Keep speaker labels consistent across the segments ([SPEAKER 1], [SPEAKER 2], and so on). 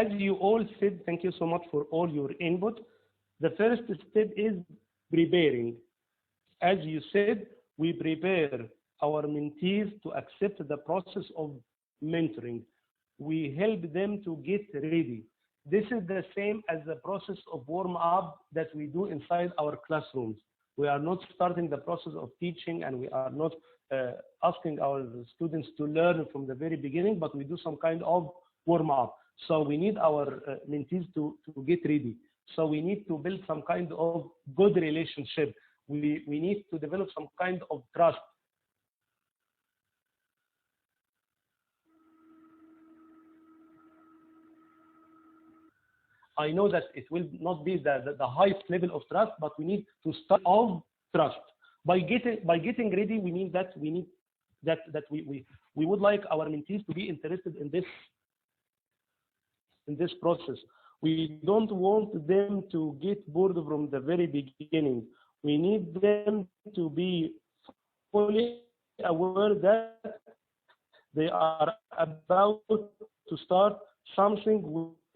[SPEAKER 1] as you all said, thank you so much for all your input. The first step is preparing. As you said, we prepare our mentees to accept the process of mentoring. We help them to get ready. This is the same as the process of warm up that we do inside our classrooms. We are not starting the process of teaching, and we are not asking our students to learn from the very beginning, but we do some kind of warm up. So we need our mentees to get ready. So we need to build some kind of good relationship. We need to develop some kind of trust. I know that it will not be the highest level of trust, but we need to start of trust. By getting ready, we mean that we need that we would like our mentees to be interested in this process. We don't want them to get bored from the very beginning. We need them to be fully aware that they are about to start something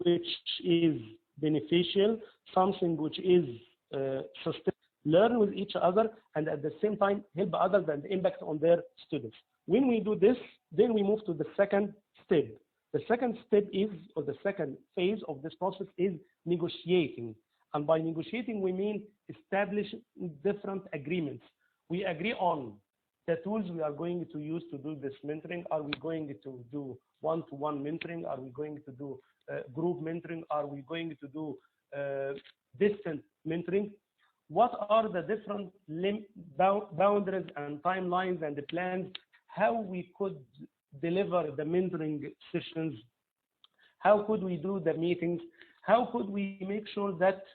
[SPEAKER 1] which is beneficial, something which is sustainable. Learn with each other, and at the same time help others and impact on their students. When we do this, then we move to the second step. The second step is, or the second phase of this process is negotiating. And by negotiating, we mean establishing different agreements. We agree on the tools we are going to use to do this mentoring. Are we going to do one-to-one mentoring? Are we going to do group mentoring? Are we going to do distant mentoring? What are the different boundaries and timelines and the plans, how we could deliver the mentoring sessions? How could we do the meetings? How could we make sure that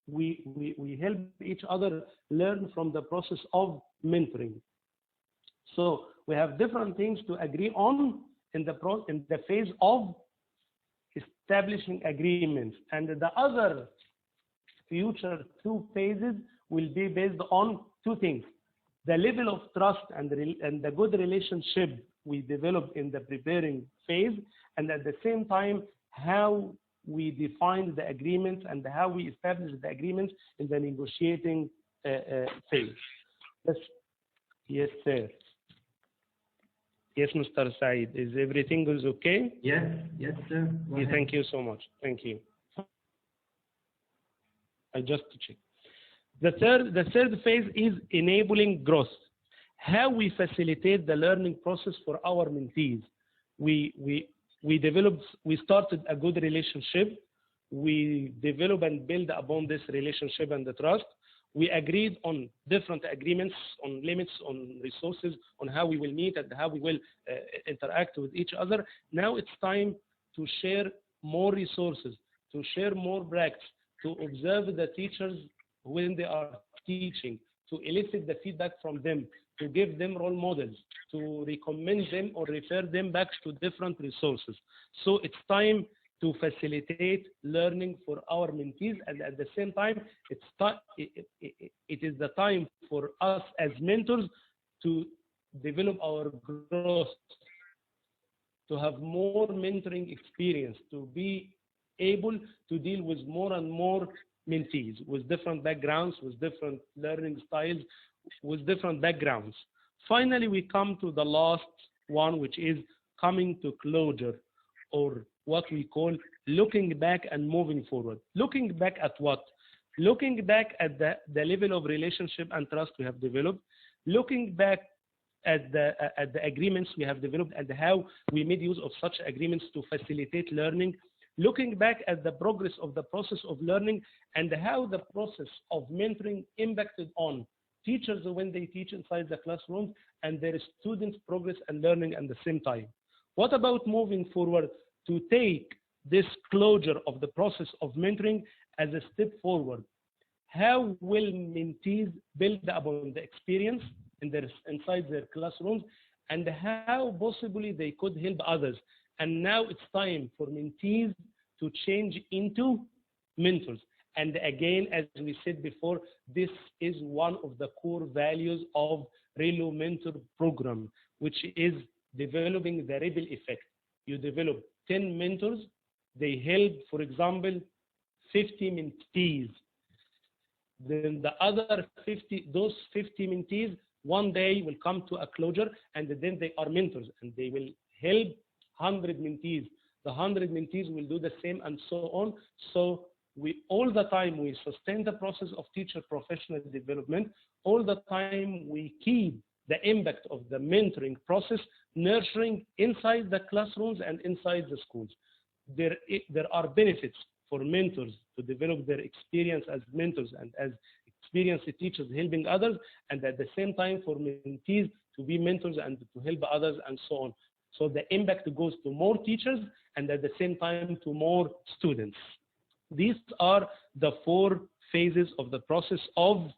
[SPEAKER 1] we help each other learn from the process of mentoring? So we have different things to agree on in the phase of establishing agreements. And the other future two phases will be based on two things: the level of trust and the good relationship we develop in the preparing phase, and at the same time how we define the agreements and how we establish the agreements in the negotiating phase. Yes, sir. Yes, Mr. Said, is everything is okay?
[SPEAKER 2] Yes, sir.
[SPEAKER 1] Yeah, thank you so much. Thank you. I just checked. The third phase is enabling growth. How we facilitate the learning process for our mentees. We started a good relationship. We develop and build upon this relationship and the trust. We agreed on different agreements, on limits, on resources, on how we will meet and how we will interact with each other. Now it's time to share more resources, to share more practice, to observe the teachers when they are teaching, to elicit the feedback from them, to give them role models, to recommend them or refer them back to different resources. So it's time to facilitate learning for our mentees, and at the same time, it is the time for us as mentors to develop our growth, to have more mentoring experience, to be able to deal with more and more mentees with different backgrounds, with different learning styles, with different backgrounds. Finally, we come to the last one, which is coming to closure, or what we call looking back and moving forward. Looking back at what? Looking back at the level of relationship and trust we have developed. Looking back at the agreements we have developed and how we made use of such agreements to facilitate learning. Looking back at the progress of the process of learning and how the process of mentoring impacted on teachers when they teach inside the classrooms and their students' progress and learning at the same time. What about moving forward to take this closure of the process of mentoring as a step forward? How will mentees build upon the experience inside their classrooms, and how possibly they could help others? And now it's time for mentees to change into mentors. And again, as we said before, this is one of the core values of Relo Mentor program, which is developing the ripple effect. You develop 10 mentors, They help, for example, 50 mentees. Then the other 50, those 50 mentees, one day will come to a closure, and then they are mentors, and they will help 100 mentees. The 100 mentees will do the same, and so on. So we all the time we sustain the process of teacher professional development. All the time we keep the impact of the mentoring process nurturing inside the classrooms and inside the schools. There are benefits for mentors to develop their experience as mentors and as experienced teachers helping others, and at the same time for mentees to be mentors and to help others, and so on. So the impact goes to more teachers and at the same time to more students. These are the 4 phases of the process of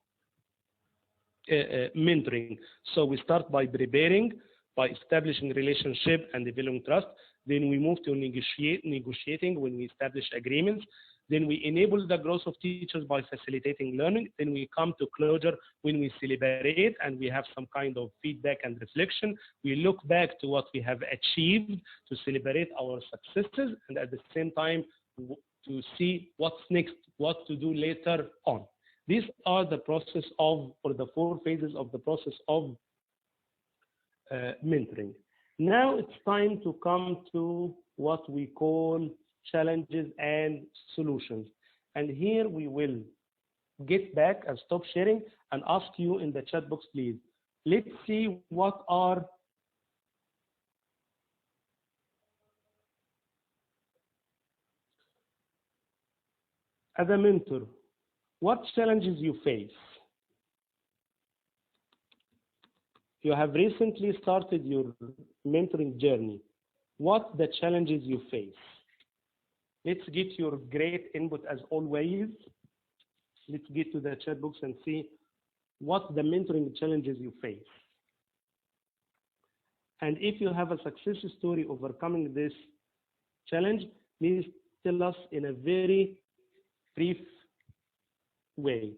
[SPEAKER 1] mentoring. So we start by preparing, by establishing relationship and developing trust. Then we move to negotiating when we establish agreements. Then we enable the growth of teachers by facilitating learning. Then we come to closure when we celebrate and we have some kind of feedback and reflection. We look back to what we have achieved to celebrate our successes, and at the same time to see what's next, what to do later on. These are the process of, or the 4 phases of the process of mentoring. Now it's time to come to what we call challenges and solutions. And here we will get back and stop sharing and ask you in the chat box, please. Let's see what are as a mentor, what challenges you face. You have recently started your mentoring journey. What the challenges you face? Let's get your great input as always. Let's get to the chat box and see what the mentoring challenges you face. And if you have a success story overcoming this challenge, please tell us in a very brief way.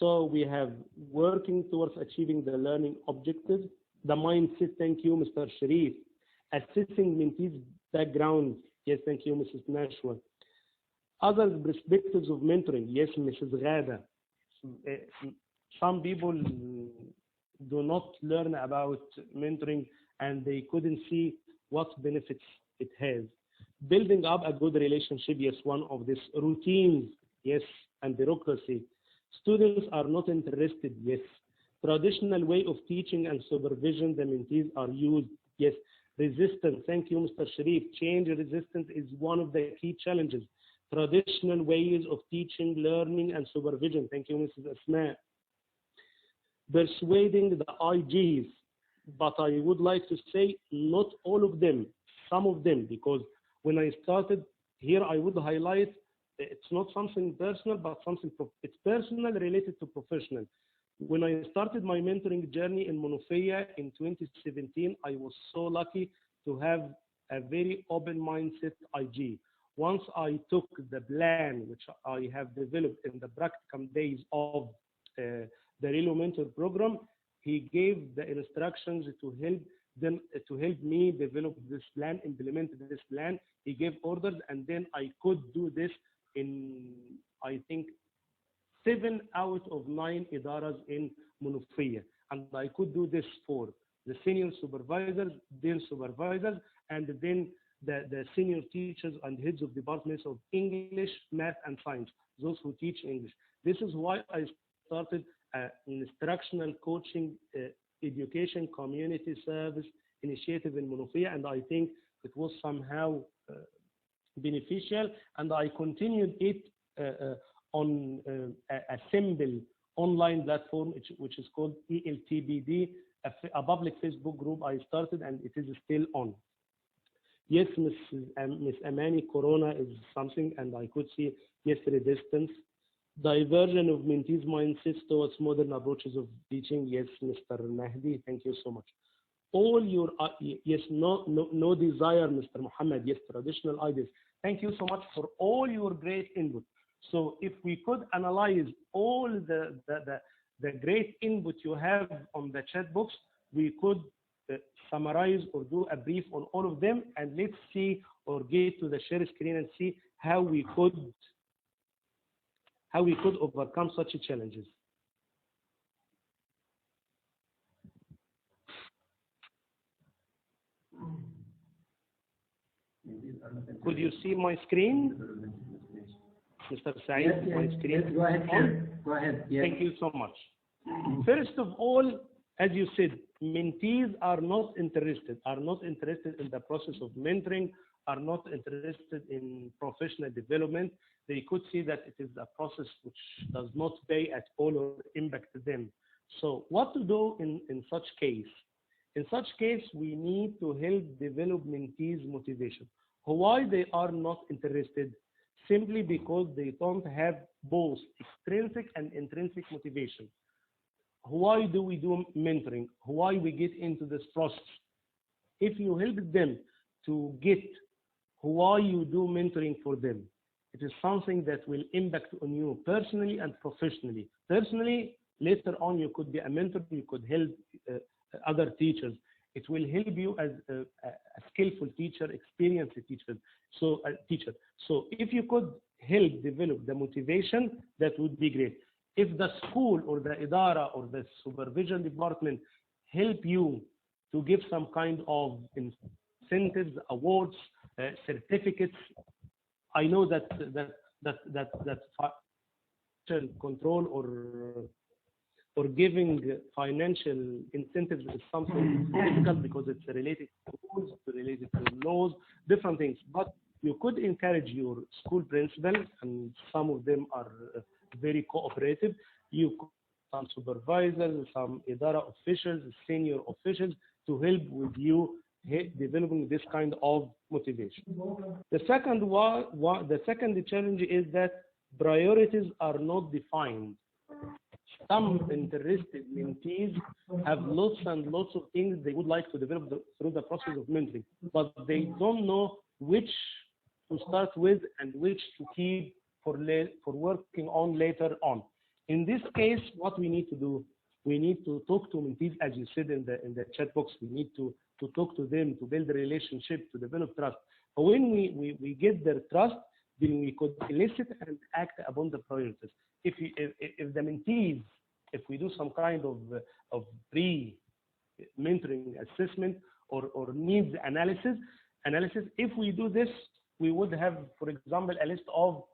[SPEAKER 1] So we have working towards achieving the learning objectives, the mindset, thank you, Mr. Sharif. Assessing mentees' background, yes, thank you, Mrs. Nashwa. Other perspectives of mentoring, yes, Mrs. Ghada. Some people do not learn about mentoring and they couldn't see what benefits it has. Building up a good relationship, yes, one of these. Routines, yes, and bureaucracy. Students are not interested, yes. Traditional way of teaching and supervision, the mentees are used, yes. Resistance, thank you, Mr. Sharif. Change resistance is one of the key challenges. Traditional ways of teaching, learning, and supervision, thank you, Mrs. Asma. Persuading the IGs, but I would like to say not all of them, some of them, because when I started here, I would highlight it's not something personal, but something it's personal related to professional. When I started my mentoring journey in Monofia in 2017, I was so lucky to have a very open mindset IG. Once I took the plan, which I have developed in the practicum days of the Relo Mentor program, he gave the instructions to help me develop this plan, implement this plan. He gave orders, and then I could do this in, I think, 7 out of 9 idaras in Munufiyya. And I could do this for the senior supervisors, their supervisors, and then the senior teachers and heads of departments of English, math, and science, those who teach English. This is why I started an instructional coaching education community service initiative in Munufiyya, and I think it was somehow beneficial, and I continued it on a simple online platform, which is called ELTBD, a public Facebook group I started, and it is still on. Yes, Miss Amani, Corona is something, and I could see, yes, resistance. Diversion of mentees' mindsets towards modern approaches of teaching, yes, Mr. Mahdi, thank you so much. All your, yes, no desire, Mr. Muhammad, yes, traditional ideas. Thank you so much for all your great input. So if we could analyze all the great input you have on the chat box, we could summarize or do a brief on all of them, and let's see or get to the share screen and see how we could overcome such challenges. Could you see my screen, Mr. Saeed?
[SPEAKER 2] Yes,
[SPEAKER 1] my screen.
[SPEAKER 2] Yes, go ahead, sir. Go ahead. Yes.
[SPEAKER 1] Thank you so much. First of all, as you said, mentees are not interested in the process of mentoring, are not interested in professional development. They could see that it is a process which does not pay at all or impact them. So what to do in such case? In such case, we need to help develop mentees' motivation. Why they are not interested? Simply because they don't have both extrinsic and intrinsic motivation. Why do we do mentoring? Why we get into this process? If you help them to get why you do mentoring for them, it is something that will impact on you personally and professionally. Personally, later on you could be a mentor, you could help other teachers. It will help you as a skillful teacher, experienced teacher. So if you could help develop the motivation, that would be great. If the school or the idara or the supervision department help you to give some kind of incentives, awards, certificates, I know that financial control or giving financial incentives is something difficult because it's related to rules, related to laws, different things. But you could encourage your school principal, and some of them are very cooperative. You could some supervisors, some idara officials, senior officials to help with you developing this kind of motivation. The second challenge is that priorities are not defined. Some interested mentees have lots and lots of things they would like to develop through the process of mentoring, but they don't know which to start with and which to keep for working on later on. In this case, what we need to do, we need to talk to mentees, as you said in the chat box. We need to talk to them, to build a relationship, to develop trust. But when we get their trust, then we could elicit and act upon the priorities. If the mentees, if we do some kind of pre-mentoring assessment or needs analysis, if we do this, we would have, for example, a list of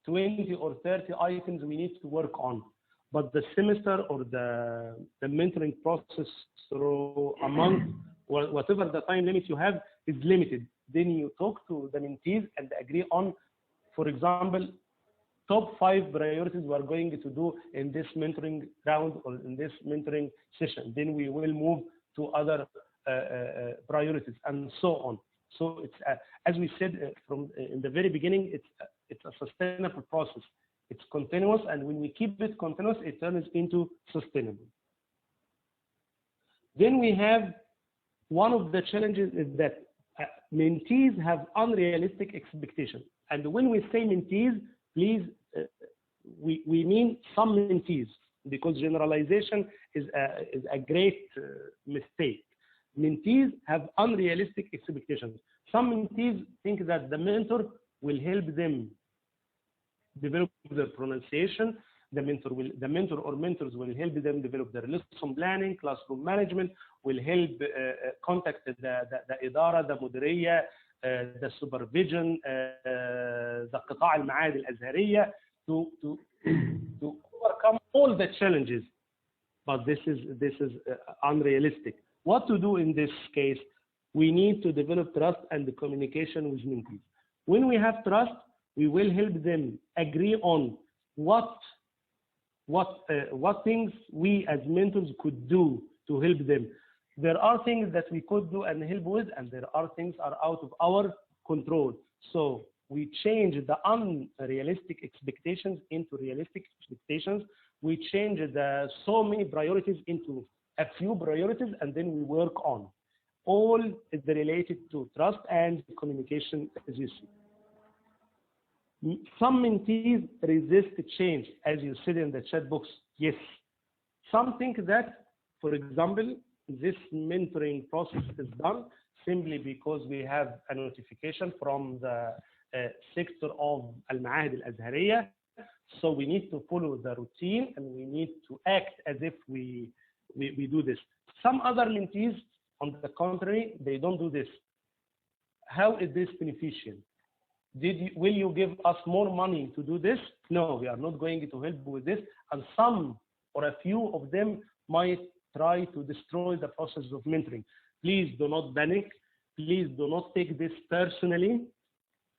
[SPEAKER 1] 20 or 30 items we need to work on. But the semester or the mentoring process through a month, or whatever the time limit you have, is limited. Then you talk to the mentees and agree on, for example, top 5 priorities we are going to do in this mentoring round or in this mentoring session. Then we will move to other priorities and so on. So it's as we said from in the very beginning, it's a sustainable process. It's continuous, and when we keep it continuous, it turns into sustainable. Then we have one of the challenges is that mentees have unrealistic expectations. And when we say mentees, please, we mean some mentees, because generalization is a great mistake. Mentees have unrealistic expectations. Some mentees think that the mentor will help them develop their pronunciation. The mentor or mentors will help them develop their lesson planning, classroom management, will help contact the idara, the مديرية, the supervision, the قطاع المعاهد الأزهرية to overcome all the challenges. But this is unrealistic. What to do in this case? We need to develop trust and the communication with mentees. When we have trust, we will help them agree on what things we as mentors could do to help them. There are things that we could do and help with, and there are things are out of our control. So we change the unrealistic expectations into realistic expectations. We change the so many priorities into a few priorities, and then we work on. All is related to trust and communication, as you see. Some mentees resist change, as you said in the chat box. Yes. Some think that, for example, this mentoring process is done simply because we have a notification from the sector of Al-Ma'ahid Al-Azhariyya. So we need to follow the routine and we need to act as if we do this. Some other mentees, on the contrary, they don't do this. How is this beneficial? Will you give us more money to do this? No, we are not going to help with this. And some or a few of them might try to destroy the process of mentoring. Please do not panic. Please do not take this personally.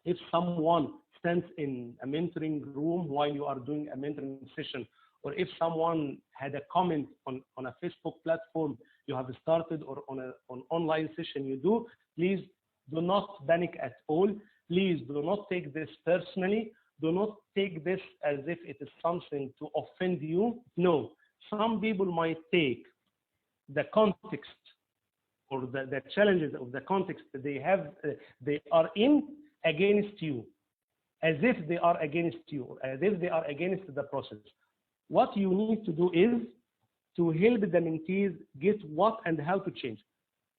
[SPEAKER 1] If someone stands in a mentoring room while you are doing a mentoring session, or if someone had a comment on a Facebook platform you have started, or on an online session you do, please do not panic at all. Please do not take this personally. Do not take this as if it is something to offend you. No, some people might take the context or the challenges of the context that they are in against you, as if they are against you, or as if they are against the process. What you need to do is to help the mentees get what and how to change.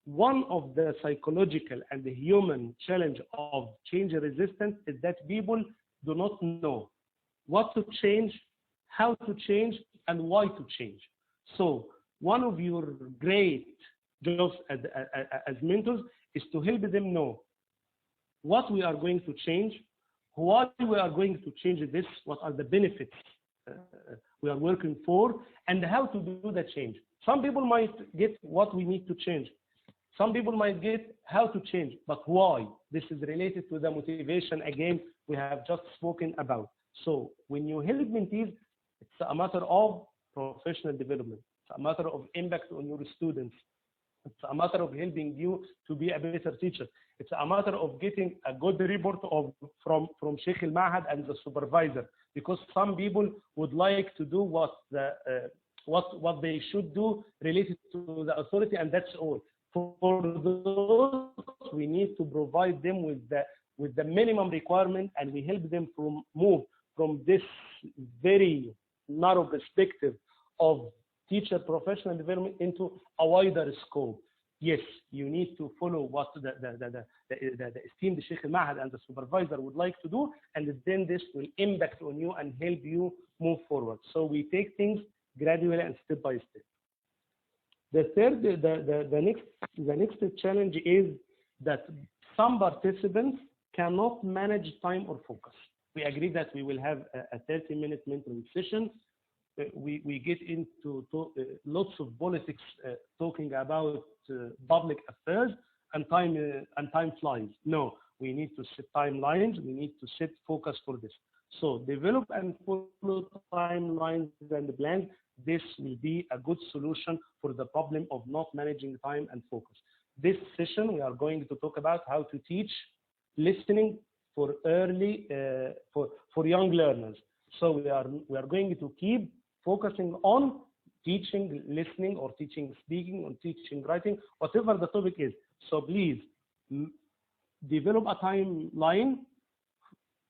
[SPEAKER 1] One of the psychological and the human challenge of change resistance is that people do not know what to change, how to change, and why to change. So one of your great jobs as mentors is to help them know what we are going to change, why we are going to change this, what are the benefits we are working for, and how to do the change. Some people might get what we need to change. Some people might get how to change, but why? This is related to the motivation, again, we have just spoken about. So when you help mentees, it's a matter of professional development. It's a matter of impact on your students. It's a matter of helping you to be a better teacher. It's a matter of getting a good report from Sheikh al-Ma'had and the supervisor, because some people would like to do what they should do related to the authority, and that's all. For those, we need to provide them with the minimum requirement, and we help them move from this very narrow perspective of teacher professional development into a wider scope. Yes, you need to follow what the esteemed Sheikh al-Ma'had and the supervisor would like to do, and then this will impact on you and help you move forward. So we take things gradually and step by step. The next challenge is that some participants cannot manage time or focus. We agree that we will have a 30-minute mentoring session. We get into lots of politics, talking about public affairs, and time flies. No, we need to set timelines. We need to set focus for this. So develop and follow timelines and plans. This will be a good solution for the problem of not managing time and focus. This session, we are going to talk about how to teach listening for young learners. So we are going to keep focusing on teaching listening, or teaching speaking, or teaching writing, whatever the topic is. So please develop a timeline,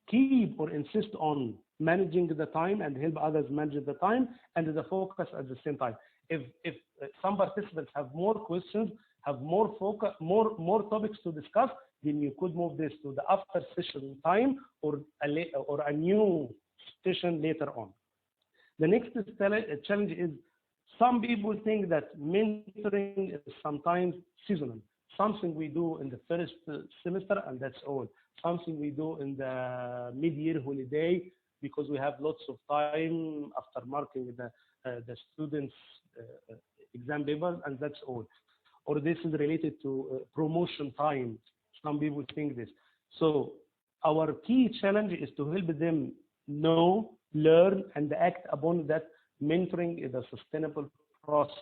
[SPEAKER 1] keep or insist on managing the time, and help others manage the time and the focus at the same time. If some participants have more questions, have more focus, more topics to discuss, then you could move this to the after session time, or a new session later on. The next challenge is some people think that mentoring is sometimes seasonal. Something we do in the first semester, and that's all. Something we do in the mid-year holiday, because we have lots of time after marking the students' exam papers, and that's all. Or this is related to promotion time. Some people think this. So our key challenge is to help them know, learn, and act upon that mentoring is a sustainable process.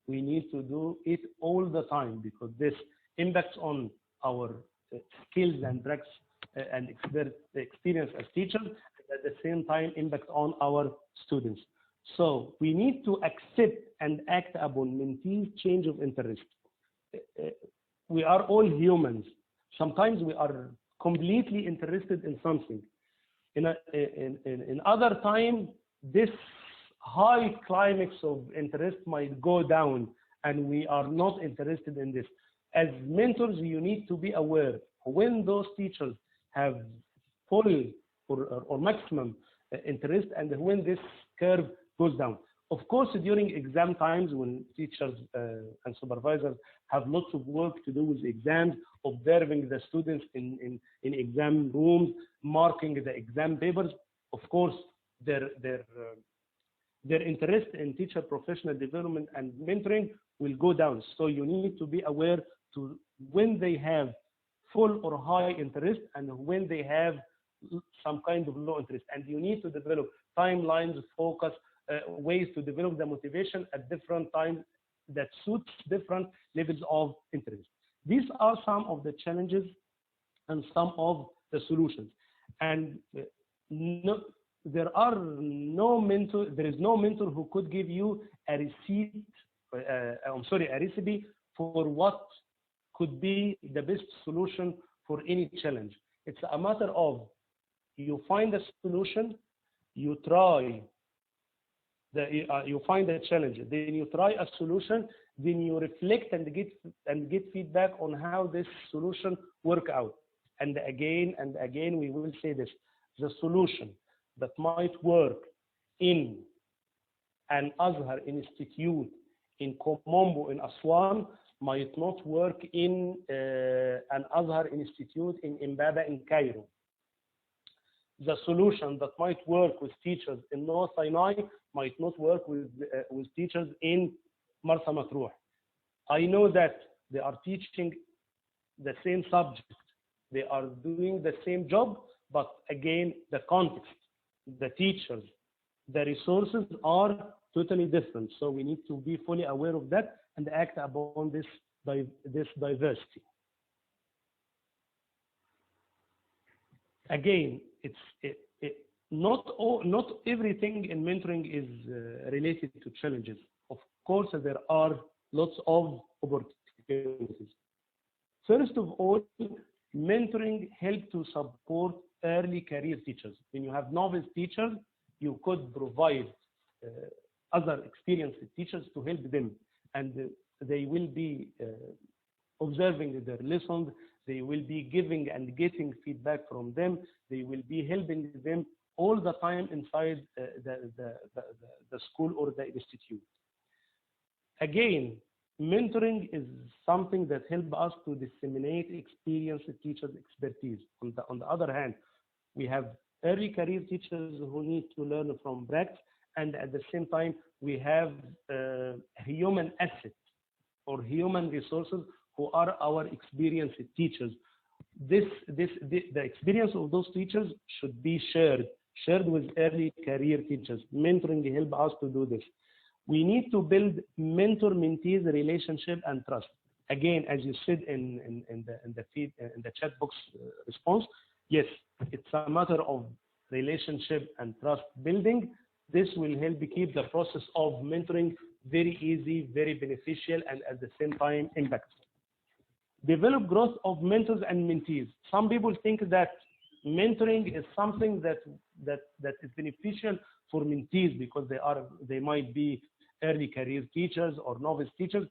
[SPEAKER 1] We need to do it all the time, because this impacts on our skills and practice and experience as teachers, and at the same time impact on our students. So we need to accept and act upon mentees' change of interest. We are all humans. Sometimes we are completely interested in something. In other time, this high climax of interest might go down, and we are not interested in this. As mentors, you need to be aware when those teachers have full or maximum interest and when this curve goes down. Of course, during exam times when teachers and supervisors have lots of work to do with exams, observing the students in exam rooms, marking the exam papers, of course, their interest in teacher professional development and mentoring will go down. So you need to be aware to when they have full or high interest and when they have some kind of low interest. And you need to develop timelines, focus, ways to develop the motivation at different times that suits different levels of interest. These are some of the challenges and some of the solutions. And there is no mentor who could give you a recipe for what could be the best solution for any challenge. It's a matter of you find a solution, you try, you find a challenge, then you try a solution, then you reflect and get feedback on how this solution work out. And again we will say this: the solution that might work in an Azhar institute in Komombo in Aswan might not work in an Azhar institute in Imbaba in Cairo. The solution that might work with teachers in North Sinai might not work with teachers in Marsa Matruh. I know that they are teaching the same subject, they are doing the same job, but again, the context, the teachers, the resources are totally different. So we need to be fully aware of that and act upon this diversity. Again, not everything in mentoring is related to challenges. Of course, there are lots of opportunities. First of all, mentoring helps to support early career teachers. When you have novice teachers, you could provide other experienced teachers to help them, and they will be observing their lessons, they will be giving and getting feedback from them, they will be helping them all the time inside the school or the institute. Again, mentoring is something that helps us to disseminate experienced teachers' expertise. On the other hand, we have early career teachers who need to learn from practice, and at the same time, we have human assets or human resources who are our experienced teachers. The experience of those teachers should be shared with early career teachers. Mentoring helps us to do this. We need to build mentor-mentees relationship and trust. Again, as you said in the chat box response, yes, it's a matter of relationship and trust building. This will help keep the process of mentoring very easy, very beneficial, and at the same time impactful. Develop growth of mentors and mentees. Some people think that mentoring is something that is beneficial for mentees because they might be early career teachers or novice teachers,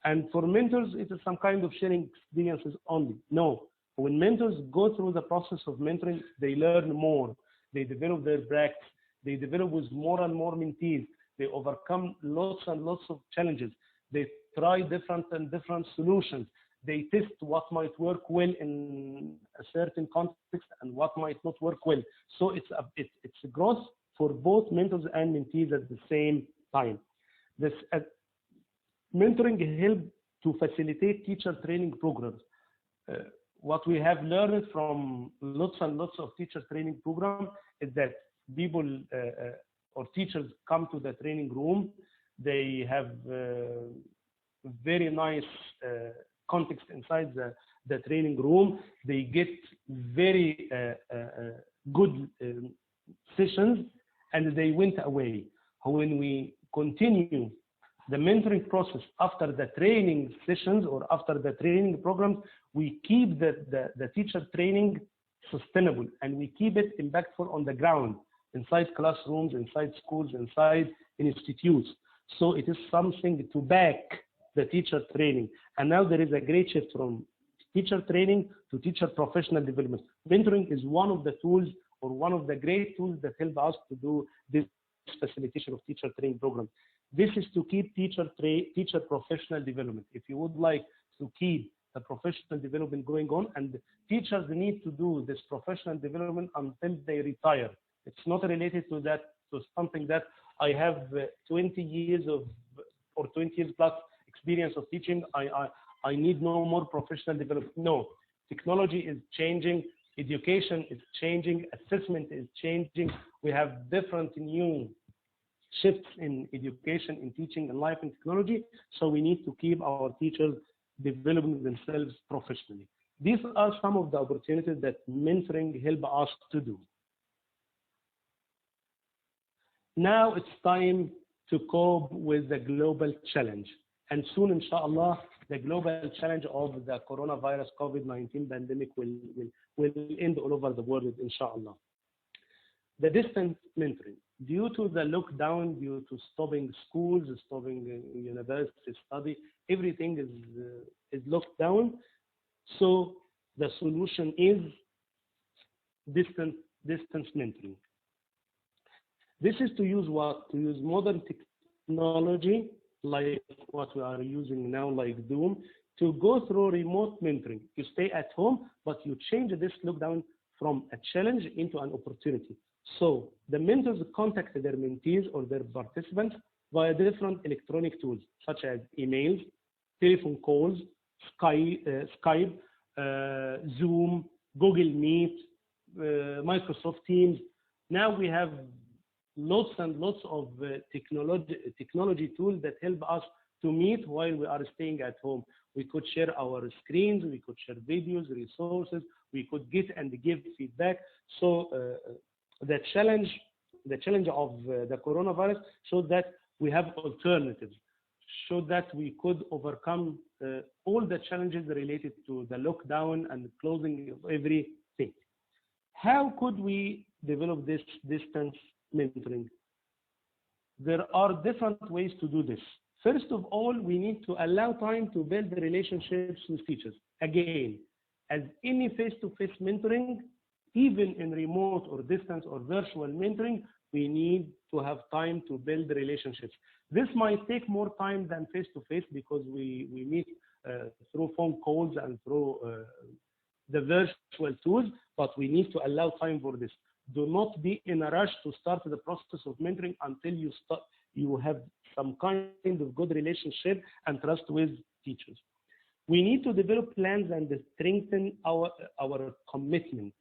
[SPEAKER 1] and for mentors it is some kind of sharing experiences only. No, when mentors go through the process of mentoring, they learn more, they develop their practice, they develop with more and more mentees, they overcome lots and lots of challenges, they try different solutions, they test what might work well in a certain context and what might not work well. So it's a growth for both mentors and mentees at the same time. This mentoring helps to facilitate teacher training programs. What we have learned from lots and lots of teacher training programs is that people or teachers come to the training room, they have very nice context inside the training room, they get very good sessions, and they went away. When we continue the mentoring process after the training sessions or after the training programs, we keep the teacher training sustainable and we keep it impactful on the ground, inside classrooms, inside schools, inside institutes. So it is something to back the teacher training. And now there is a great shift from teacher training to teacher professional development. Mentoring is one of the tools or one of the great tools that help us to do this facilitation of teacher training program. This is to keep teacher professional development. If you would like to keep the professional development going on, and teachers need to do this professional development until they retire. It's not related to that, to something that I have 20 years or 20 years plus experience of teaching. I need no more professional development. No, technology is changing, education is changing, assessment is changing. We have different new shifts in education, in teaching, in life, and technology. So we need to keep our teachers developing themselves professionally. These are some of the opportunities that mentoring help us to do. Now it's time to cope with the global challenge. And soon, inshallah, the global challenge of the coronavirus COVID-19 pandemic will end all over the world, inshallah. The distance mentoring. Due to the lockdown, due to stopping schools, stopping university study, everything is locked down. So the solution is distance mentoring. This is to use what? To use modern technology like what we are using now, like Zoom, to go through remote mentoring. You stay at home, but you change this lockdown from a challenge into an opportunity. So the mentors contact their mentees or their participants via different electronic tools, such as emails, telephone calls, Skype, Zoom, Google Meet, Microsoft Teams. Now we have lots and lots of technology tools that help us to meet while we are staying at home. We could share our screens, we could share videos, resources, we could get and give feedback. So the challenge of the coronavirus showed that we have alternatives, showed that we could overcome all the challenges related to the lockdown and closing of everything. How could we develop this distance mentoring? There are different ways to do this. First of all, we need to allow time to build relationships with teachers. Again, as any face-to-face mentoring, even in remote or distance or virtual mentoring, we need to have time to build relationships. This might take more time than face-to-face because we meet through phone calls and through the virtual tools, but we need to allow time for this. Do not be in a rush to start the process of mentoring until you have some kind of good relationship and trust with teachers. We need to develop plans and strengthen our commitment.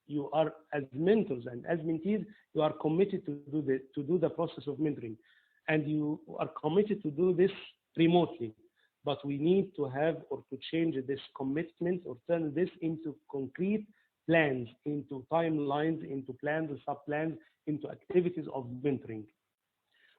[SPEAKER 1] You are, as mentors and as mentees, you are committed to do the process of mentoring, and you are committed to do this remotely. But we need to have or to change this commitment or turn this into concrete plans, into timelines, into plans and sub-plans, into activities of mentoring.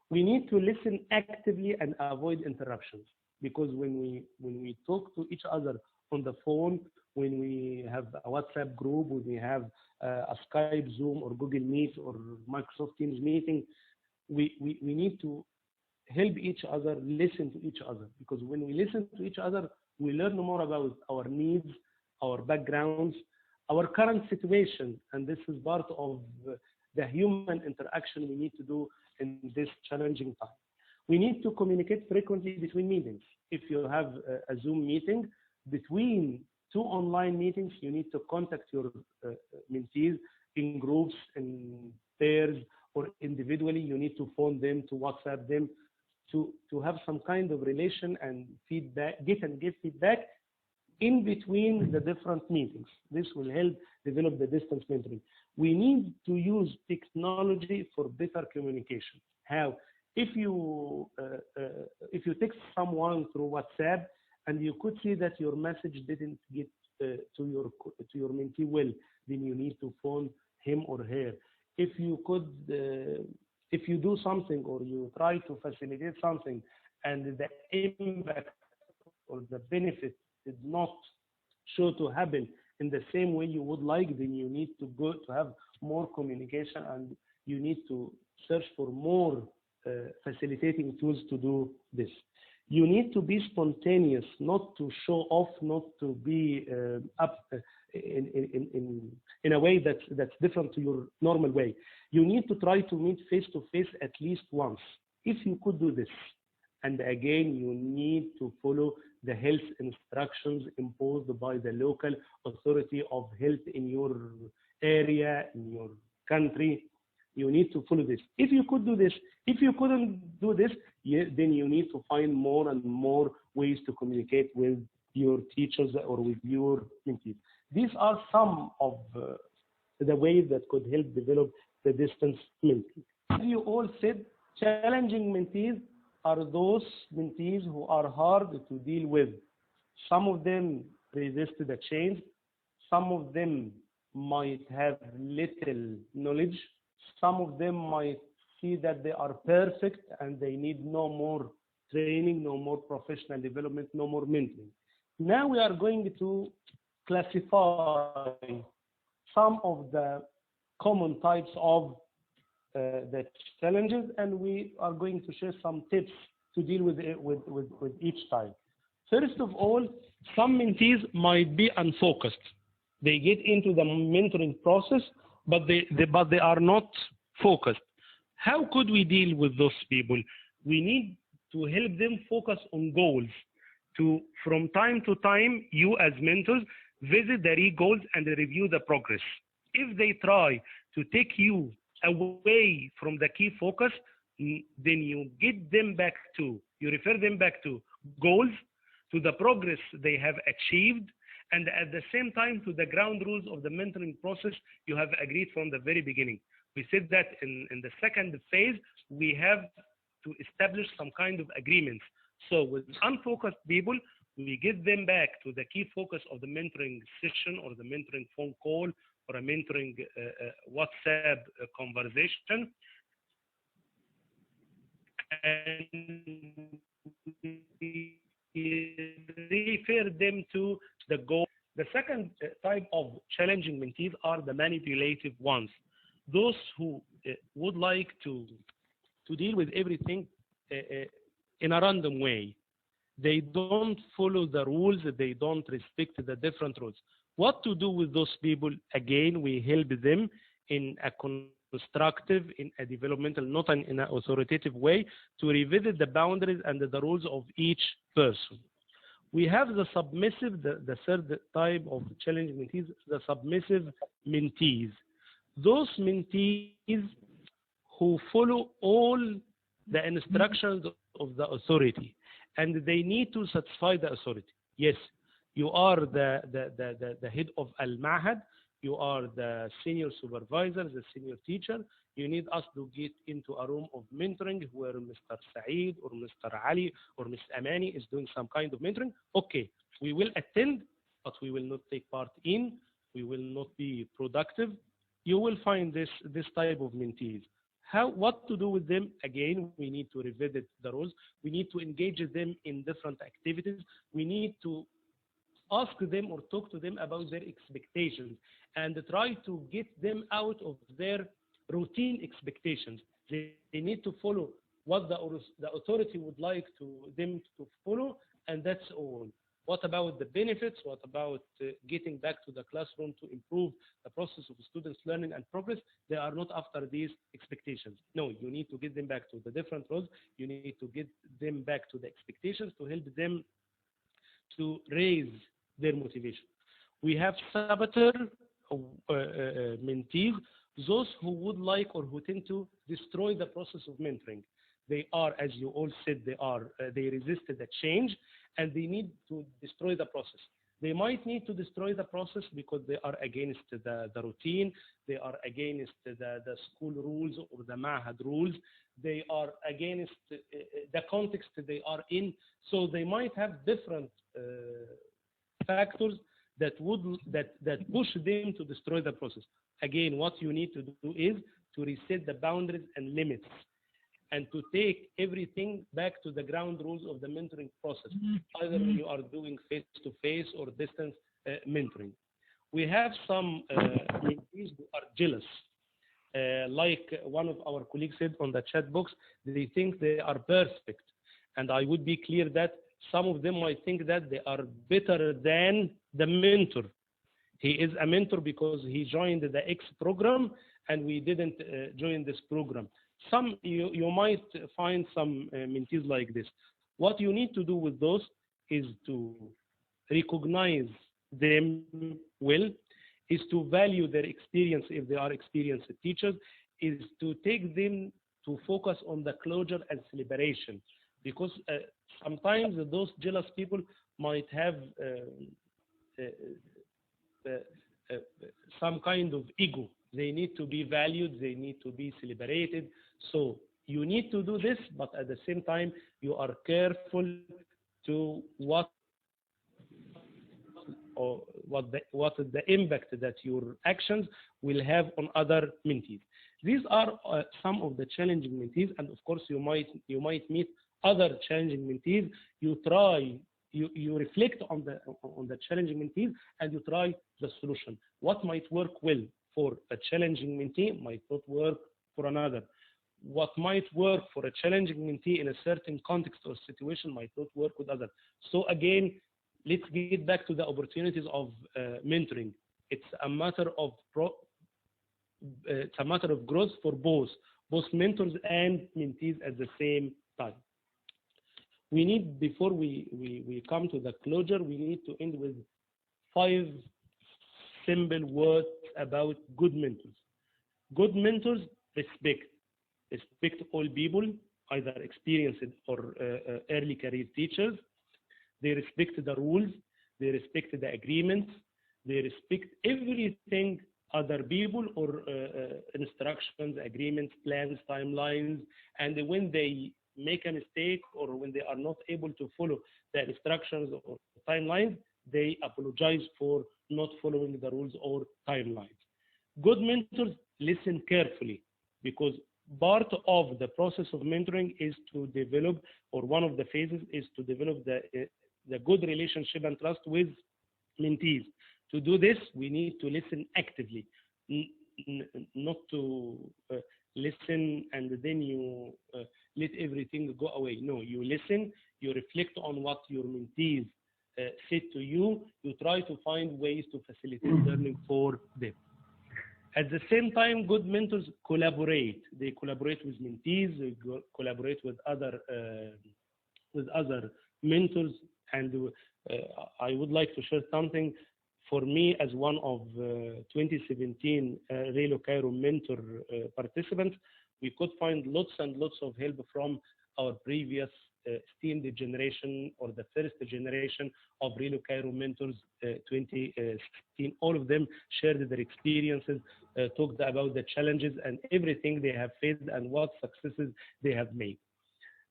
[SPEAKER 1] We need to listen actively and avoid interruptions, because when we talk to each other on the phone, when we have a WhatsApp group, when we have a Skype, Zoom, or Google Meet, or Microsoft Teams meeting, we need to help each other, listen to each other, because when we listen to each other, we learn more about our needs, our backgrounds, our current situation, and this is part of the human interaction we need to do in this challenging time. We need to communicate frequently between meetings. If you have a Zoom meeting, between two online meetings, you need to contact your mentees in groups, in pairs, or individually. You need to phone them, to WhatsApp them, to have some kind of relation and feedback, get and give feedback in between the different meetings. This will help develop the distance mentoring. We need to use technology for better communication. How? If you text someone through WhatsApp and you could see that your message didn't get to your mentee well, then you need to phone him or her. If you do something or you try to facilitate something and the impact or the benefit did not show to happen in the same way you would like, then you need to go to have more communication, and you need to search for more facilitating tools to do this. You need to be spontaneous, not to show off, not to be up in a way that's different to your normal way. You need to try to meet face to face at least once. If you could do this, and again, you need to follow the health instructions imposed by the local authority of health in your area, in your country. You need to follow this. If you could do this, if you couldn't do this, then you need to find more and more ways to communicate with your teachers or with your mentees. These are some of the ways that could help develop the distance mentees. As you all said, challenging mentees are those mentees who are hard to deal with. Some of them resist the change. Some of them might have little knowledge. Some of them might see that they are perfect and they need no more training, no more professional development, no more mentoring. Now we are going to classify some of the common types of the challenges, and we are going to share some tips to deal with each type. First of all, some mentees might be unfocused. They get into the mentoring process, but they are not focused. How could we deal with those people? We need to help them focus on goals. From time to time, you as mentors visit the goals and review the progress. If they try to take you away from the key focus, then you refer them back to goals, to the progress they have achieved, and at the same time to the ground rules of the mentoring process you have agreed from the very beginning. We said that in the second phase, we have to establish some kind of agreements. So with unfocused people, we get them back to the key focus of the mentoring session or the mentoring phone call or a mentoring WhatsApp conversation. And we refer them to the goal. The second type of challenging mentees are the manipulative ones. Those who would like to deal with everything in a random way. They don't follow the rules, they don't respect the different rules. What to do with those people? Again, we help them in a constructive, in a developmental, not in an authoritative way, to revisit the boundaries and the rules of each person. We have the submissive, the third type of challenging mentees, the submissive mentees. Those mentees who follow all the instructions of the authority, and they need to satisfy the authority. Yes, you are the head of Al-Mahad, you are the senior supervisor, the senior teacher. You need us to get into a room of mentoring where Mr. Saeed or Mr. Ali or Ms. Amani is doing some kind of mentoring. Okay, we will attend, but we will not take part in. We will not be productive. You will find this type of mentees. What to do with them? Again, we need to revisit the rules. We need to engage them in different activities. We need to ask them or talk to them about their expectations and try to get them out of their routine expectations. They need to follow what the authority would like them to follow, and that's all. What about the benefits? What about getting back to the classroom to improve the process of students' learning and progress? They are not after these expectations. No, you need to get them back to the different roles. You need to get them back to the expectations to help them to raise their motivation. We have saboteur mentees, those who would like or who tend to destroy the process of mentoring. They are, as you all said, they resisted the change, and they need to destroy the process. They might need to destroy the process because they are against the routine, they are against the school rules or the Mahad rules, they are against the context they are in. So they might have different factors that push them to destroy the process. Again, what you need to do is to reset the boundaries and limits, and to take everything back to the ground rules of the mentoring process, either you are doing face-to-face or distance mentoring. We have some mentees who are jealous. Like one of our colleagues said on the chat box, they think they are perfect, And I would be clear that some of them might think that they are better than the mentor. He is a mentor because he joined the X program and we didn't join this program. You might find some mentees like this. What you need to do with those is to recognize them well, is to value their experience if they are experienced teachers, is to take them to focus on the closure and celebration. Because sometimes those jealous people might have some kind of ego. They need to be valued, they need to be celebrated. So you need to do this, but at the same time, you are careful to what is the impact that your actions will have on other mentees. These are some of the challenging mentees, and of course you might meet other challenging mentees. You reflect on the challenging mentees and you try the solution. What might work well for a challenging mentee might not work for another. What might work for a challenging mentee in a certain context or situation might not work with others. So again, let's get back to the opportunities of mentoring. It's a matter of growth for both mentors and mentees at the same time. We need, before we come to the closure, we need to end with 5 simple words about good mentors. Good mentors respect all people, either experienced or early career teachers. They respect the rules, they respect the agreements, they respect everything other people or instructions, agreements, plans, timelines, and when they make a mistake or when they are not able to follow the instructions or timelines, they apologize for not following the rules or timelines. Good mentors listen carefully, because part of the process of mentoring is to develop, or one of the phases is to develop the good relationship and trust with mentees. To do this, we need to listen actively, not to listen and then you let everything go away. No, you listen, you reflect on what your mentees said to you, you try to find ways to facilitate learning for them. At the same time, good mentors collaborate. They collaborate with mentees, they collaborate with other mentors. And I would like to share something. For me, as one of 2017 Relo Cairo mentor participants, we could find lots and lots of help from our previous esteemed generation, or the first generation of Relo Cairo mentors 2016. All of them shared their experiences, talked about the challenges and everything they have faced and what successes they have made.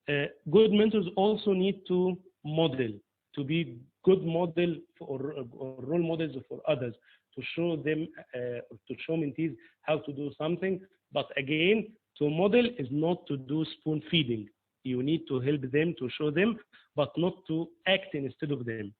[SPEAKER 1] Good mentors also need to model, to be good model or role models for others, to show them, to show mentees how to do something. But again, to model is not to do spoon feeding. You need to help them, to show them, but not to act instead of them.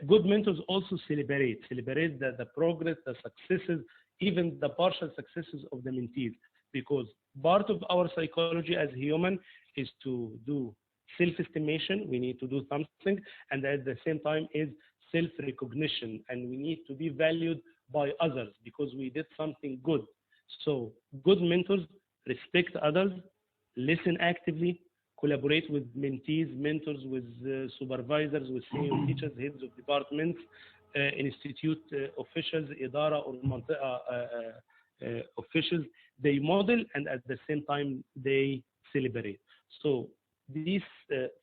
[SPEAKER 1] Good mentors also celebrate the progress, the successes, even the partial successes of the mentees, because part of our psychology as human is to do self-estimation. We need to do something, and at the same time is self-recognition, and we need to be valued by others because we did something good. So good mentors respect others, listen actively, collaborate with mentees, mentors, with supervisors, with senior teachers, heads of departments, institute officials, idara or officials. They model, and at the same time they celebrate. So these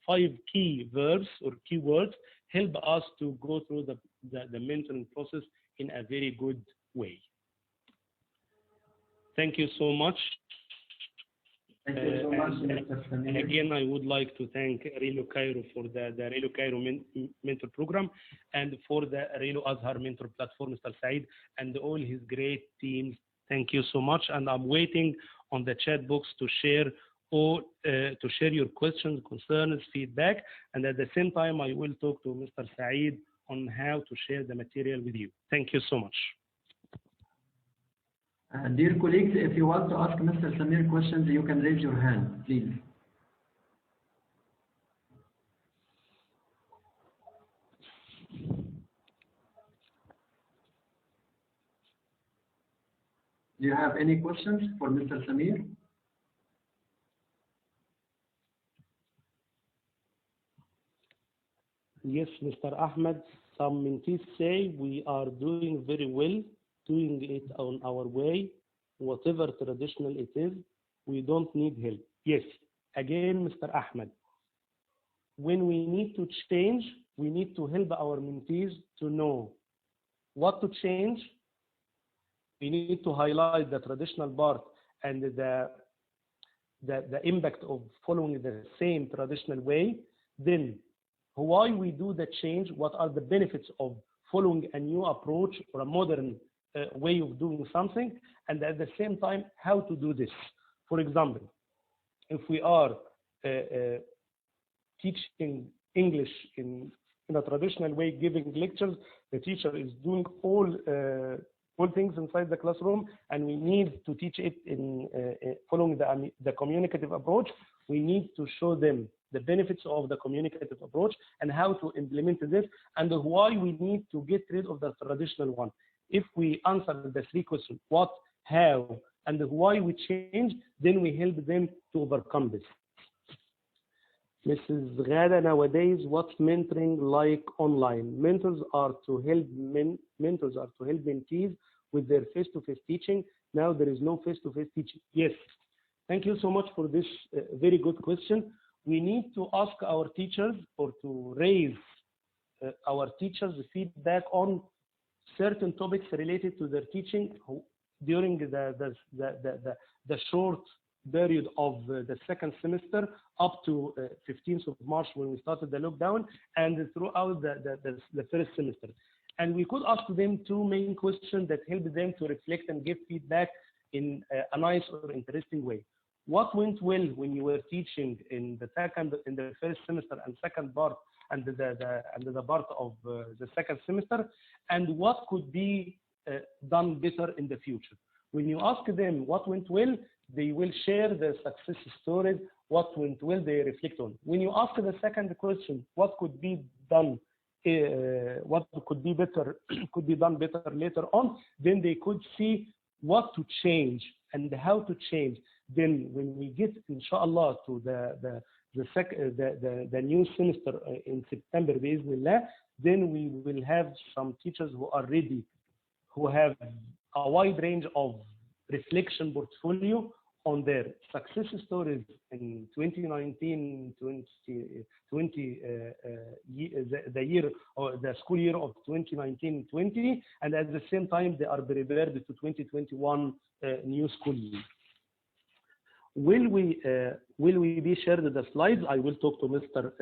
[SPEAKER 1] 5 key verbs or keywords help us to go through the mentoring process in a very good way. Thank you so much.
[SPEAKER 2] Thank you so much, Mr. Samir.
[SPEAKER 1] And again, I would like to thank Relo Cairo for the Relo Cairo mentor program, and for the Relo Azhar mentor platform, Mr. Saeed, and all his great teams. Thank you so much, and I'm waiting on the chat box to share your questions, concerns, feedback, and at the same time, I will talk to Mr. Saeed on how to share the material with you. Thank you so much.
[SPEAKER 2] Dear colleagues, if you want to ask Mr. Samir questions, you can raise your hand, please. Do you have any questions for Mr. Samir?
[SPEAKER 1] Yes, Mr. Ahmed, some mentees say we are doing very well, doing it on our way, whatever traditional it is, we don't need help. Yes, again, Mr. Ahmed, when we need to change, we need to help our mentees to know what to change. We need to highlight the traditional part and the impact of following the same traditional way. Then why we do the change, what are the benefits of following a new approach or a modern way of doing something, and at the same time, how to do this. For example, if we are teaching English in a traditional way, giving lectures, the teacher is doing all things inside the classroom, and we need to teach it in following the communicative approach. We need to show them the benefits of the communicative approach and how to implement this, and why we need to get rid of the traditional one. If we answer the three questions, what, how, and why we change, then we help them to overcome this. Mrs. Ghada, nowadays, what's mentoring like online? Mentors are to help mentees with their face-to-face teaching. Now there is no face-to-face teaching. Yes. Thank you so much for this very good question. We need to ask our teachers or to raise our teachers' feedback on certain topics related to their teaching during the short period of the second semester up to 15th of March when we started the lockdown, and throughout the first semester. And we could ask them two main questions that help them to reflect and give feedback in a nice or interesting way. What went well when you were teaching in the first semester and second part and the part of the second semester, and what could be done better in the future? When you ask them what went well, they will share their success stories. What went well, they reflect on. When you ask the second question, what could be done, what could be better, could be done better later on, then they could see what to change and how to change. Then when we get, inshallah, to the new semester in September, bi'Iznillah, then we will have some teachers who are ready, who have a wide range of reflection portfolio on their success stories in 2019, the year or the school year of 2019-20, and at the same time they are prepared to 2021 new school year. Will we be shared the slides? I will talk to Mr.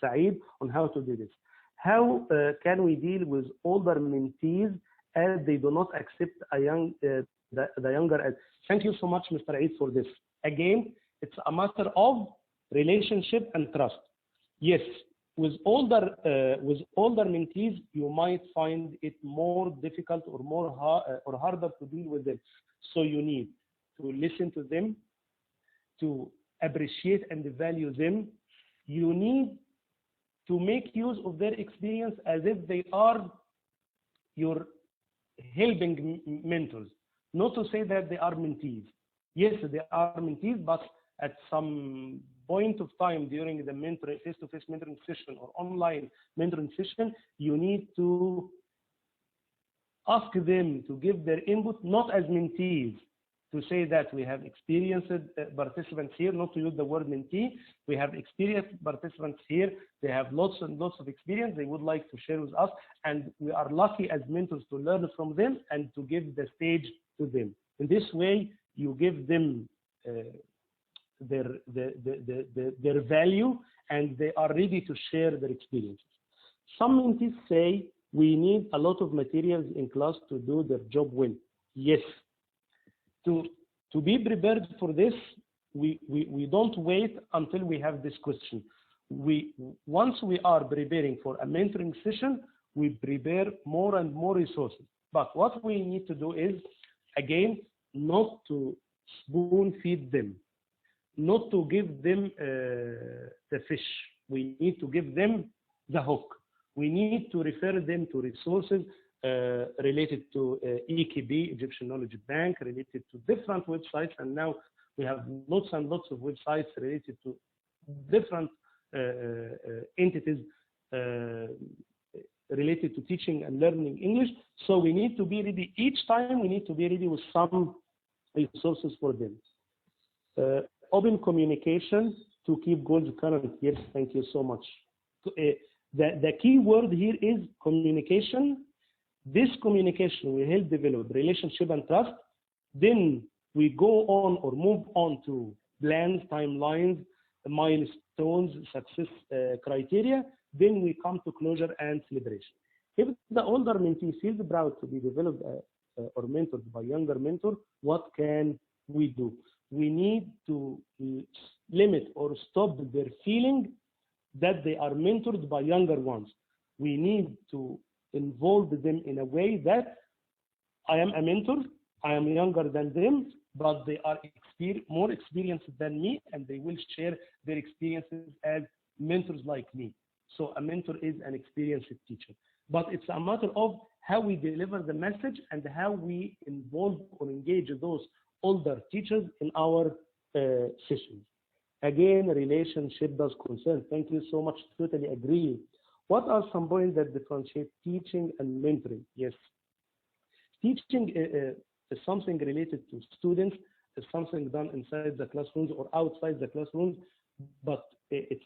[SPEAKER 1] Saeed on how to do this. How can we deal with older mentees as they do not accept the younger? Thank you so much, Mr. Eid, for this. Again, it's a matter of relationship and trust. Yes, with older mentees, you might find it more difficult or harder to deal with them. So you need to listen to them, to appreciate and value them. You need to make use of their experience as if they are your helping mentors. Not to say that they are mentees. Yes, they are mentees, but at some point of time during the face-to-face mentoring session or online mentoring session, you need to ask them to give their input, not as mentees, to say that we have experienced participants here, not to use the word mentee. We have experienced participants here. They have lots and lots of experience they would like to share with us, and we are lucky as mentors to learn from them and to give the stage to them. In this way, you give them their value, and they are ready to share their experiences. Some mentees say we need a lot of materials in class to do their job well. Yes. To be prepared for this, we don't wait until we have this question. Once we are preparing for a mentoring session, we prepare more and more resources. But what we need to do is, again, not to spoon feed them, not to give them the fish. We need to give them the hook. We need to refer them to resources related to EKB, Egyptian Knowledge Bank, related to different websites, and now we have lots and lots of websites related to different entities related to teaching and learning English. So we need to be ready each time. We need to be ready with some resources for them. Open communication to keep goals current. Yes, thank you so much. The key word here is communication. This communication will help develop relationship and trust. Then we go on or move on to plans, timelines, milestones, success criteria. Then we come to closure and celebration. If the older mentee feels proud to be developed or mentored by younger mentor, what can we do? We need to limit or stop their feeling that they are mentored by younger ones. We need to involve them in a way that I am a mentor, I am younger than them, but they are more experienced than me, and they will share their experiences as mentors like me. So a mentor is an experienced teacher. But it's a matter of how we deliver the message and how we involve or engage those older teachers in our sessions. Again, relationship does concern. Thank you so much. Totally agree. What are some points that differentiate teaching and mentoring? Yes. Teaching is something related to students, is something done inside the classrooms or outside the classrooms, but it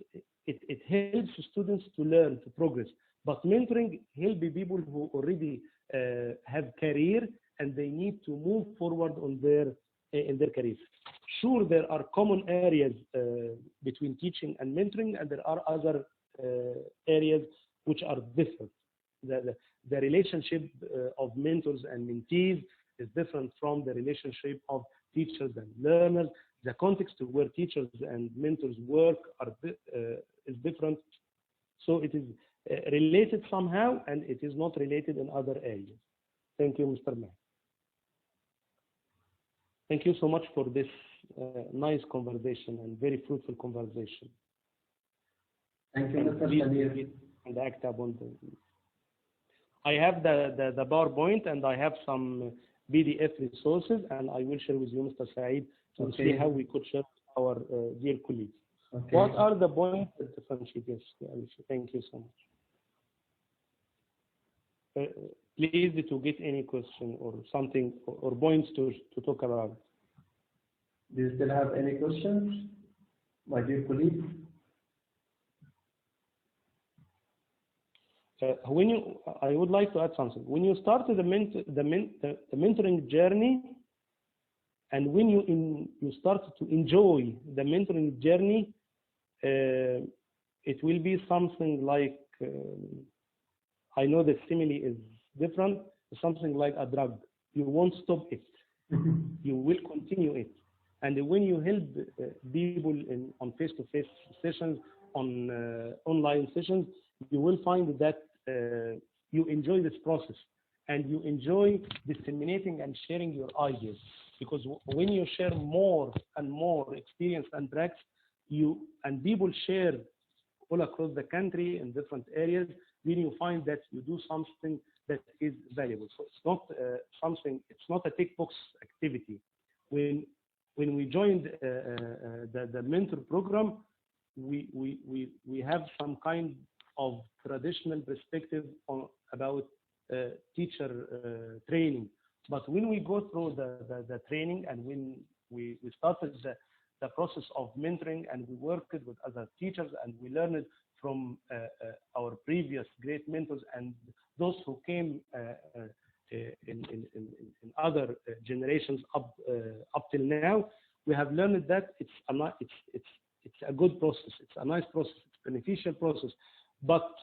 [SPEAKER 1] helps students to learn, to progress. But mentoring helps people who already have career and they need to move forward on in their careers. Sure, there are common areas between teaching and mentoring, and there are other areas which are different. The relationship of mentors and mentees is different from the relationship of teachers and learners. The context where teachers and mentors work is different. So it is related somehow, and it is not related in other areas. Thank you, Mr. Matt. Thank you so much for this nice conversation and very fruitful conversation.
[SPEAKER 2] Thank you, Mr. Samir.
[SPEAKER 1] And act upon I have the PowerPoint, and I have some PDF resources, and I will share with you, Mr. Saeed, to see how we could share our dear colleagues.
[SPEAKER 2] Okay.
[SPEAKER 1] What are the points that differentiate? Yes, thank you so much. Please, to get any question or something or points to talk about.
[SPEAKER 2] Do you still have any questions, my dear colleagues?
[SPEAKER 1] I would like to add something. When you start the mentoring journey, and when you start to enjoy the mentoring journey, it will be something like, I know the simile is different, something like a drug. You won't stop it. You will continue it. And when you help people on face-to-face sessions, on online sessions, you will find that you enjoy this process, and you enjoy disseminating and sharing your ideas. Because when you share more and more experience and practice, and people share all across the country in different areas, then you find that you do something that is valuable. So it's not it's not a tick box activity. When we joined the mentor program, we have some kind of traditional perspective about teacher training. But when we go through the training, and when we started the process of mentoring, and we worked with other teachers, and we learned from our previous great mentors and those who came in other generations up till now, we have learned that it's a good process, it's a nice process, it's a beneficial process. But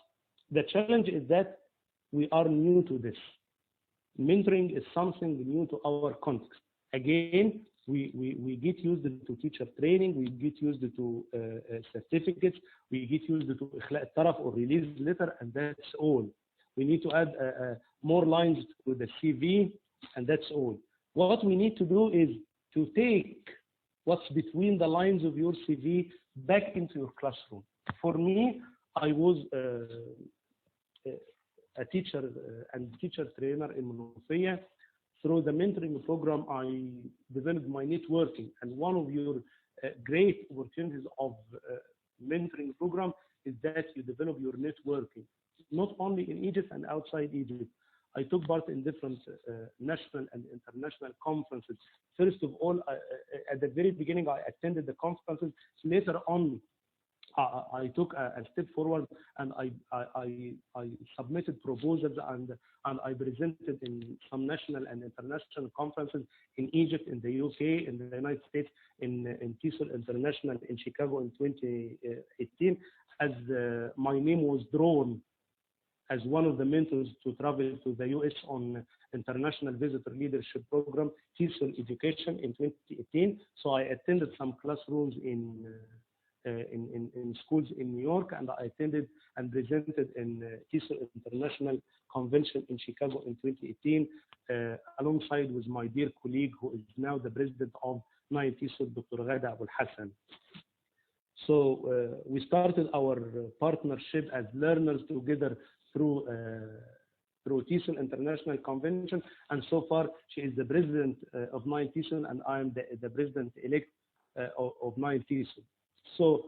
[SPEAKER 1] the challenge is that we are new to this. Mentoring is something new to our context. Again, we get used to teacher training, we get used to certificates, we get used to إخلاء الطرف or release letter, and that's all. We need to add more lines to the CV, and that's all. What we need to do is to take what's between the lines of your CV back into your classroom. For me, I was a teacher and teacher trainer in Monofia. Through the mentoring program, I developed my networking. And one of your great opportunities of mentoring program is that you develop your networking, not only in Egypt and outside Egypt. I took part in different national and international conferences. First of all, at the very beginning, I attended the conferences. Later on, I took a step forward and I submitted proposals and I presented in some national and international conferences in Egypt, in the UK, in the United States, in TESOL International in Chicago in 2018, as my name was drawn as one of the mentors to travel to the US on International Visitor Leadership Program, TESOL Education in 2018. So I attended some classrooms in schools in New York, and I attended and presented in TESOL International Convention in Chicago in 2018, alongside with my dear colleague who is now the president of 9 TESOL, Dr. Ghada Abul Hassan. So we started our partnership as learners together through TESOL International Convention, and so far she is the president of 9 TESOL, and I am the president-elect of 9 TESOL. So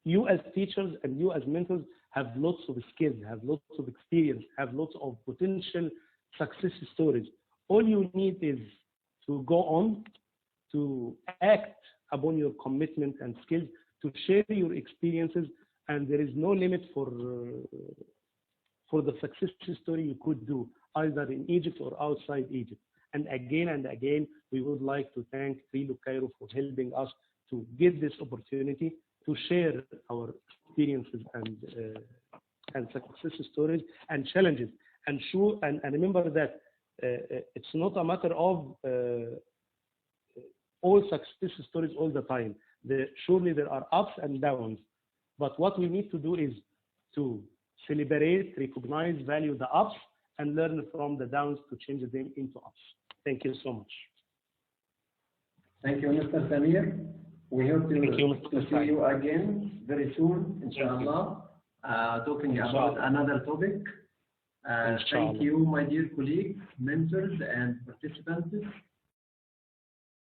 [SPEAKER 1] you as teachers and you as mentors have lots of skills, have lots of experience, have lots of potential success stories. All you need is to go on, to act upon your commitment and skills, to share your experiences, and there is no limit for the success story you could do, either in Egypt or outside Egypt. And again, we would like to thank Trilo Cairo for helping us to get this opportunity to share our experiences and success stories and challenges. And remember that it's not a matter of all success stories all the time. Surely there are ups and downs, but what we need to do is to celebrate, recognize, value the ups, and learn from the downs to change them into ups. Thank you so much.
[SPEAKER 2] Thank you, Mr. Samir. We hope to see you again very soon, inshallah, talking about another topic. Thank you, my dear colleagues, mentors, and participants.